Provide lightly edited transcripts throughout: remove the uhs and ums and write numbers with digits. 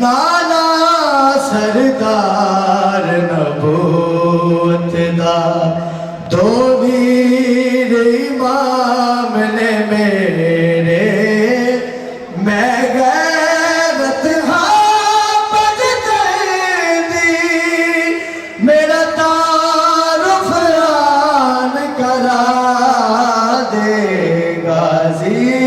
नाना सरदार नबूत दा दो वीर इमाम ने मेरे मैं गैरत हाँ बजते दी मेरा तारुफ आन करा दे गाजी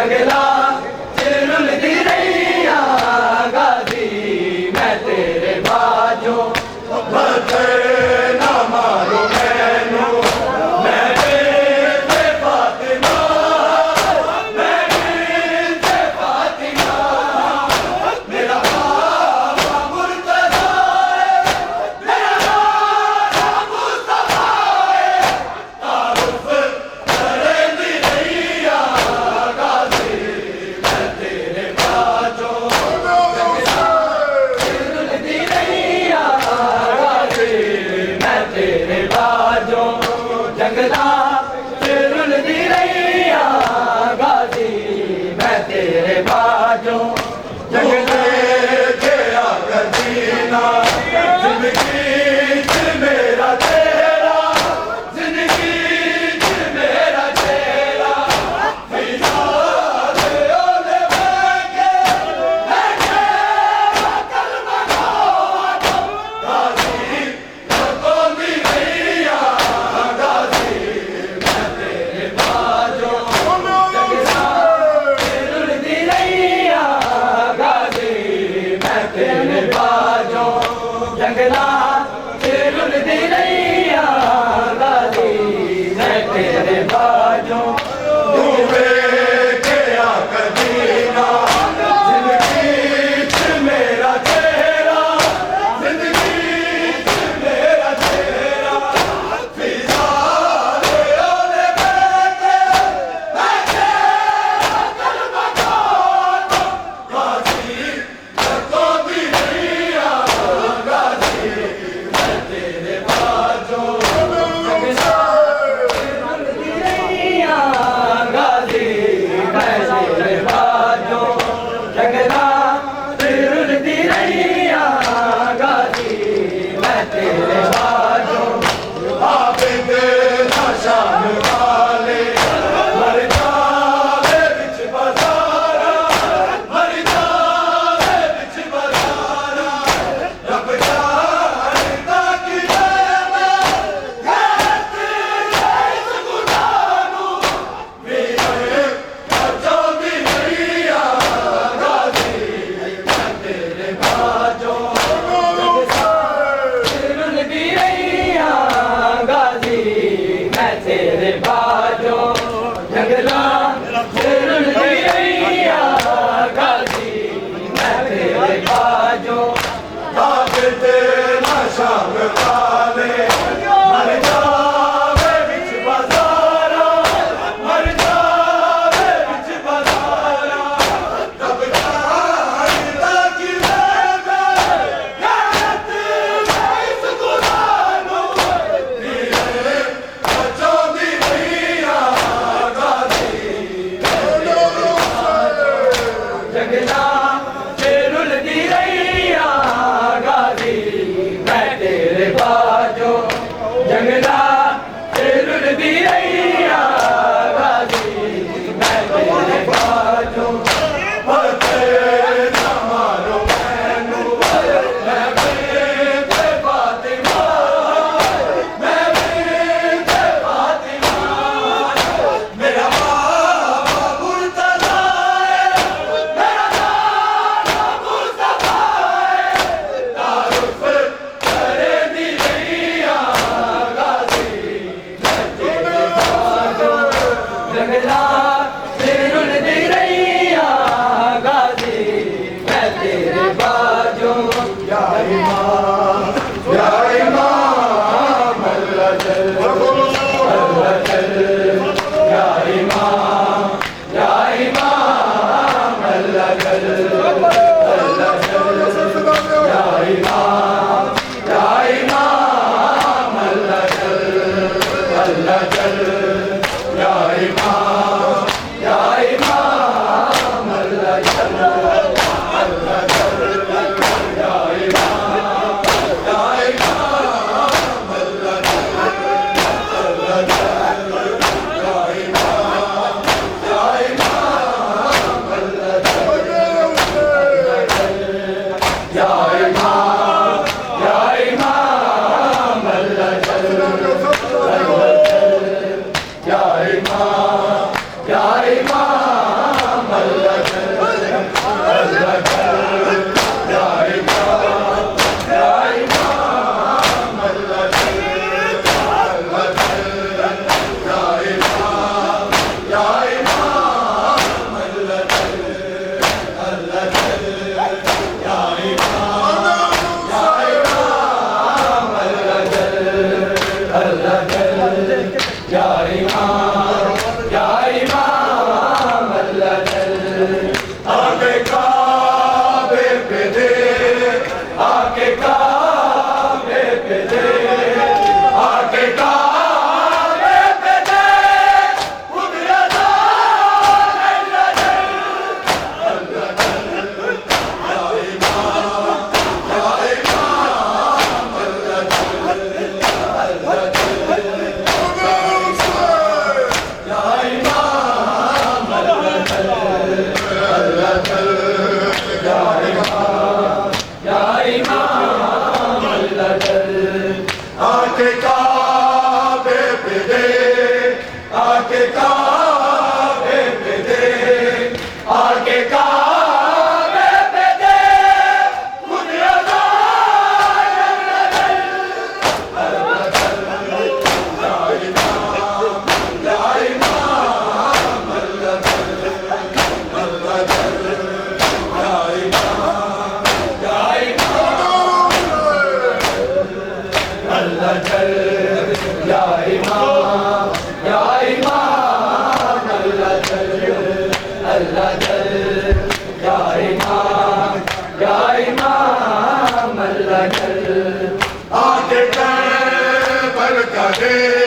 जंगला रुलदी रहिया गाजी मैं तेरे बाजो बदर ना मारो मैनू मैं बिरते फातिमा मैं बिरते फातिमा मेरा बाबा मुर्तज़ा मेरा नाना मुस्तफा तारुफ करेंदी रहिया गाजी मैं तेरे बाजो रुलदी रहिया गाजी मैं तेरे बाजो जंगला रुलदी रहिया गाजी मैं तेरे बाजो जंगले के आकर जीना जिंदगी च मेरा तेरा जिंदगी च मेरा तेरा फिजा दे ओले बैठे कलमा खाओ गाजी रखो दी रहिया गाजी मैं तेरे बाजो जंगला रुलदी रहिया गाजी मैं तेरे बाजो जंगला रुलदी रहिया गाजी मैं तेरे बाजो डूबे के आकर जीना जिंदगी च मेरा तेरा जिंदगी च मेरा तेरा फिजा दे ओले बैठे कलमा खाओ गाजी रखो दी रहिया गाजी मैं तेरे बाजो जंगला रुलदी रहिया गाजी मैं तेरे बाजो जंगला रुलदी रहिया गाजी मैं तेरे बाजो आबिद ना शान वाले मर जावे बिच बाजारा मर जावे बिच बाजारा रब जानदा कि मैं गैरत इस गुनाह नू मेरे बचांदी रहिया गाजी मैं तेरे बाजो रुलदी रहिया गाजी मैं तेरे बाजो जंगला रुलदी रहिया गाजी मैं तेरे बाजो आबिद ना शाम वाले मर जावे बिच बाजारा मर जावे बिच बाजारा रब जानदा कि मैं गैरत इस गुनाह नू मेरे बचांदी रहिया गाजी जंगला रुलदी रहिया गाजी मैं तेरे बाजो जंगला रुलदी रहिया गाजी मैं तेरे बाजो बदर ना मारो मैनू मैं बिरते फातिमा मैं बिरते फातिमा मेरा बाबा मुर्तज़ा मेरा नाना मुस्तफा तारुफ करेंदी रहिया गाजी मैं तेरे बाजो जंगला रुलदी रहिया गाजी मैं तेरे बाजो या इमाम अल्लाह जल या इमाम अल्लाह जल या इमाम अल्लाह जल या इमाम अल्लाह जल अल्लाह चल या इमाम अल्लाह चल आके काबे पे दे आके काबे पे दे आके काबे पे दे खुद अज़ा अल्लाह चल या इमाम अल्लाह चल अल्लाह चल या इमाम अल्लाह चल या इमाम अल्लाह चल अल्लाह चल या इमाम अल्लाह चल आके पर का दे